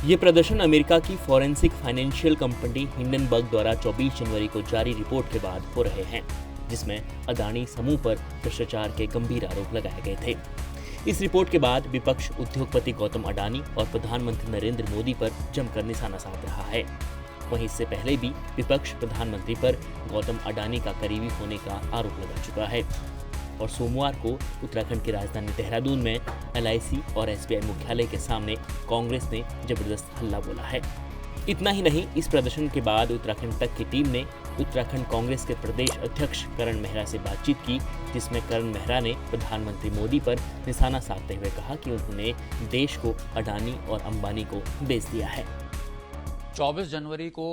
ये प्रदर्शन अमेरिका की फॉरेंसिक फाइनेंशियल कंपनी हिंडनबर्ग द्वारा 24 जनवरी को जारी रिपोर्ट के बाद हो रहे हैं, जिसमें अडानी समूह पर भ्रष्टाचार के गंभीर आरोप लगाए गए थे। इस रिपोर्ट के बाद विपक्ष उद्योगपति गौतम अडानी और प्रधानमंत्री नरेंद्र मोदी पर जमकर निशाना साध रहा है। वहीं इससे पहले भी विपक्ष प्रधानमंत्री पर गौतम अडानी का करीबी होने का आरोप लगा चुका है और सोमवार को उत्तराखंड की राजधानी देहरादून में LIC और SBI मुख्यालय के सामने कांग्रेस ने जबरदस्त हल्ला बोला है। इतना ही नहीं, इस प्रदर्शन के बाद उत्तराखंड तक की टीम ने उत्तराखंड कांग्रेस के प्रदेश अध्यक्ष करण मेहरा से बातचीत की, जिसमें करण मेहरा ने प्रधानमंत्री मोदी पर निशाना साधते हुए कहा कि उन्होंने देश को अडानी और अंबानी को बेच दिया है। 24 जनवरी को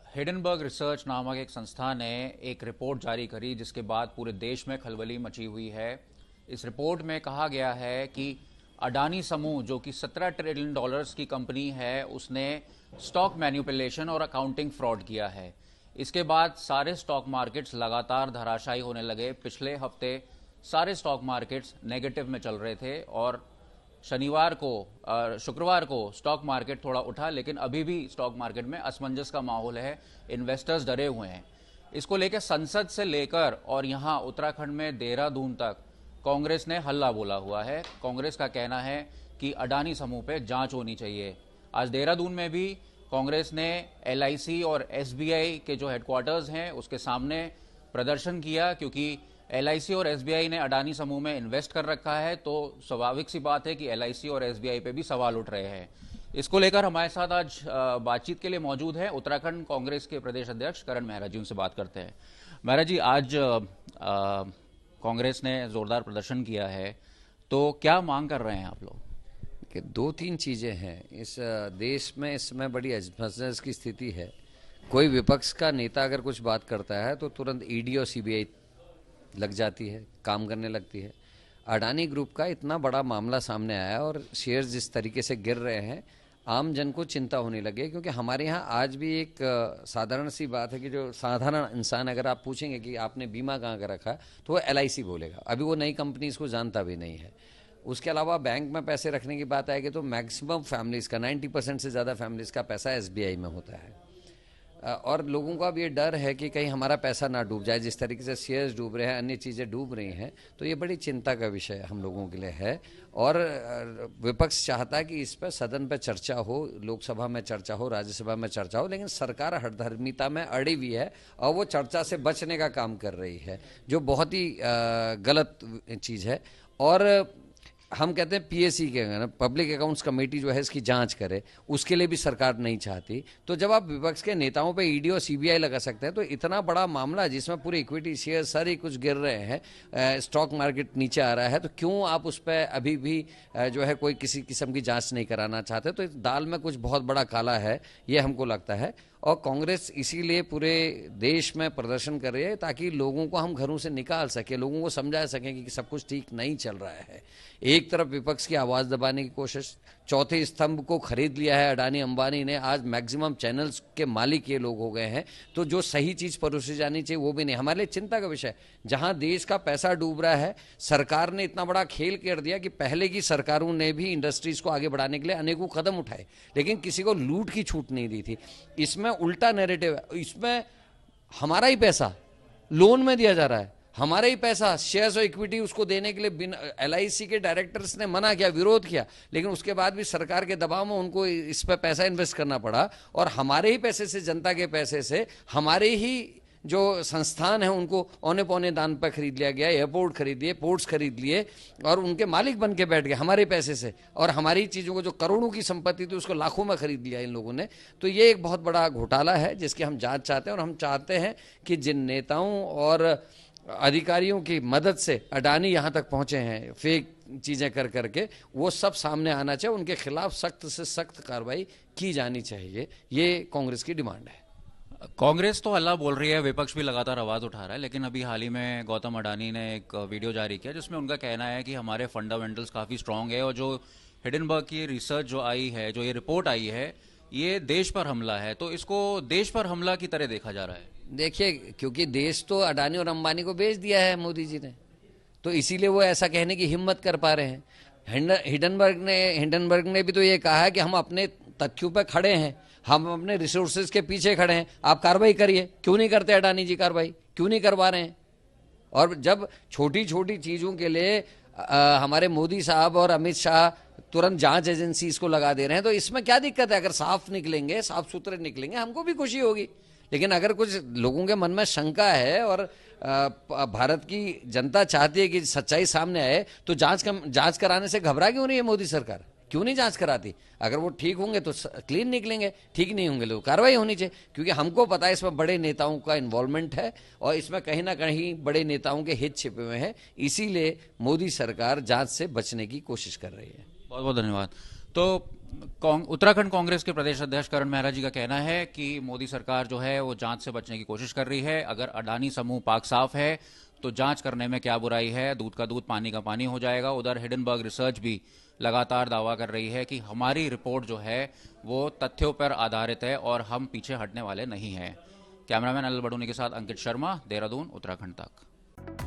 हिडनबर्ग रिसर्च नामक एक संस्था ने एक रिपोर्ट जारी करी, जिसके बाद पूरे देश में खलबली मची हुई है। इस रिपोर्ट में कहा गया है कि अडानी समूह, जो कि $17 ट्रिलियन की कंपनी है, उसने स्टॉक मैनिपुलेशन और अकाउंटिंग फ्रॉड किया है। इसके बाद सारे स्टॉक मार्केट्स लगातार धराशायी होने लगे। पिछले हफ्ते सारे स्टॉक मार्केट्स नेगेटिव में चल रहे थे और शुक्रवार को स्टॉक मार्केट थोड़ा उठा, लेकिन अभी भी स्टॉक मार्केट में असमंजस का माहौल है। इन्वेस्टर्स डरे हुए हैं। इसको लेकर संसद से लेकर और यहां उत्तराखंड में देहरादून तक कांग्रेस ने हल्ला बोला हुआ है। कांग्रेस का कहना है कि अडानी समूह पे जांच होनी चाहिए। आज देहरादून में भी कांग्रेस ने LIC और SBI के जो हेडक्वार्टर्स हैं उसके सामने प्रदर्शन किया, क्योंकि LIC और SBI ने अडानी समूह में इन्वेस्ट कर रखा है, तो स्वाभाविक सी बात है कि LIC और SBI पे भी सवाल उठ रहे हैं। इसको लेकर हमारे साथ आज बातचीत के लिए मौजूद है उत्तराखंड कांग्रेस के प्रदेश अध्यक्ष करण मेहरा जी। उनसे बात करते हैं। मेहरा जी, आज कांग्रेस ने जोरदार प्रदर्शन किया है, तो क्या मांग कर रहे हैं आप लोग? कि 2-3 चीज़ें हैं। इस देश में इस समय बड़ी असमंजस की स्थिति है। कोई विपक्ष का नेता अगर कुछ बात करता है तो तुरंत ED और CBI लग जाती है, काम करने लगती है। अडानी ग्रुप का इतना बड़ा मामला सामने आया और शेयर्स जिस तरीके से गिर रहे हैं, आम जन को चिंता होने लगी, क्योंकि हमारे यहाँ आज भी एक साधारण सी बात है कि जो साधारण इंसान, अगर आप पूछेंगे कि आपने बीमा कहाँ का रखा, तो वो LIC बोलेगा। अभी वो नई कंपनी इसको जानता भी नहीं है। उसके अलावा बैंक में पैसे रखने की बात आएगी तो मैक्सिमम फैमिलीज़ का 90% से ज़्यादा फैमिलीज़ का पैसा SBI में होता है और लोगों का भी ये डर है कि कहीं हमारा पैसा ना डूब जाए। जिस तरीके से शेयर्स डूब रहे हैं, अन्य चीज़ें डूब रही हैं, तो ये बड़ी चिंता का विषय हम लोगों के लिए है। और विपक्ष चाहता है कि इस पर सदन पर चर्चा हो, लोकसभा में चर्चा हो, राज्यसभा में चर्चा हो, लेकिन सरकार हठधर्मिता में अड़ी हुई है और वो चर्चा से बचने का काम कर रही है, जो बहुत ही गलत चीज़ है। और हम कहते हैं PAC के पब्लिक अकाउंट्स कमेटी जो है इसकी जांच करे, उसके लिए भी सरकार नहीं चाहती। तो जब आप विपक्ष के नेताओं पे ED और CBI लगा सकते हैं, तो इतना बड़ा मामला जिसमें पूरे इक्विटी शेयर सारे कुछ गिर रहे हैं, स्टॉक मार्केट नीचे आ रहा है, तो क्यों आप उस पर अभी भी जो है कोई किसी किस्म की जांच नहीं कराना चाहते? तो इस दाल में कुछ बहुत बड़ा काला है, ये हमको लगता है। और कांग्रेस इसीलिए पूरे देश में प्रदर्शन कर रही है, ताकि लोगों को हम घरों से निकाल सके, लोगों को समझा सकें कि सब कुछ ठीक नहीं चल रहा है। एक तरफ विपक्ष की आवाज़ दबाने की कोशिश, चौथे स्तंभ को खरीद लिया है अडानी अंबानी ने, आज मैक्सिमम चैनल्स के मालिक ये लोग हो गए हैं, तो जो सही चीज़ परोसी जानी चाहिए वो भी नहीं। हमारे लिए चिंता का विषय, जहां देश का पैसा डूब रहा है, सरकार ने इतना बड़ा खेल कर दिया कि पहले की सरकारों ने भी इंडस्ट्रीज को आगे बढ़ाने के लिए अनेकों कदम उठाए, लेकिन किसी को लूट की छूट नहीं दी थी। इसमें उल्टा नैरेटिव है, इसमें हमारा ही पैसा लोन में दिया जा रहा है, हमारा ही पैसा शेयर्स और इक्विटी उसको देने के लिए बिना, LIC के डायरेक्टर्स ने मना किया, विरोध किया, लेकिन उसके बाद भी सरकार के दबाव में उनको इस पर पैसा इन्वेस्ट करना पड़ा और हमारे ही पैसे से, जनता के पैसे से, हमारे ही जो संस्थान है उनको औने पौने दान पर खरीद लिया गया, एयरपोर्ट खरीद लिए, पोर्ट्स खरीद लिए और उनके मालिक बन के बैठ गए हमारे पैसे से। और हमारी चीज़ों को, जो करोड़ों की संपत्ति थी, उसको लाखों में खरीद लिया इन लोगों ने। तो ये एक बहुत बड़ा घोटाला है जिसकी हम जांच चाहते हैं और हम चाहते हैं कि जिन नेताओं और अधिकारियों की मदद से अडानी यहाँ तक पहुँचे हैं फेक चीज़ें कर करके, वो सब सामने आना चाहिए। उनके खिलाफ सख्त से सख्त कार्रवाई की जानी चाहिए, ये कांग्रेस की डिमांड है। कांग्रेस तो हल्ला बोल रही है, विपक्ष भी लगातार आवाज उठा रहा है, लेकिन अभी हाल ही में गौतम अडानी ने एक वीडियो जारी किया जिसमें उनका कहना है कि हमारे फंडामेंटल्स काफ़ी स्ट्रांग है और जो हिडनबर्ग की रिसर्च जो आई है, जो ये रिपोर्ट आई है, ये देश पर हमला है। तो इसको देश पर हमला की तरह देखा जा रहा है। देखिए, क्योंकि देश तो अडानी और अंबानी को बेच दिया है मोदी जी ने, तो इसीलिए वो ऐसा कहने की हिम्मत कर पा रहे हैं। हिंडनबर्ग ने भी तो ये कहा है कि हम अपने तथ्यों पे खड़े हैं, हम अपने रिसोर्सेज के पीछे खड़े हैं, आप कार्रवाई करिए। क्यों नहीं करते अडानी जी कार्रवाई, क्यों नहीं करवा रहे हैं? और जब छोटी छोटी चीजों के लिए हमारे मोदी साहब और अमित शाह तुरंत जांच एजेंसी इसको लगा दे रहे हैं, तो इसमें क्या दिक्कत है? अगर साफ निकलेंगे, साफ सुथरे निकलेंगे, हमको भी खुशी होगी। लेकिन अगर कुछ लोगों के मन में शंका है और भारत की जनता चाहती है कि सच्चाई सामने आए, तो जांच कराने से घबरा क्यों रही है मोदी सरकार? क्यों नहीं जांच कराती? अगर वो ठीक होंगे तो क्लीन निकलेंगे, ठीक नहीं होंगे तो कार्रवाई होनी चाहिए। क्योंकि हमको पता है इसमें बड़े नेताओं का इन्वॉल्वमेंट है और इसमें कहीं ना कहीं बड़े नेताओं के हित छिपे हुए हैं, इसीलिए मोदी सरकार जांच से बचने की कोशिश कर रही है। बहुत बहुत धन्यवाद। तो उत्तराखंड कांग्रेस के प्रदेश अध्यक्ष करण मेहरा जी का कहना है कि मोदी सरकार जो है वो जांच से बचने की कोशिश कर रही है। अगर अडानी समूह पाक साफ है तो जांच करने में क्या बुराई है, दूध का दूध पानी का पानी हो जाएगा। उधर हिडनबर्ग रिसर्च भी लगातार दावा कर रही है कि हमारी रिपोर्ट जो है वो तथ्यों पर आधारित है और हम पीछे हटने वाले नहीं हैं। कैमरामैन अनिल बडूनी के साथ अंकित शर्मा, देहरादून, उत्तराखंड तक।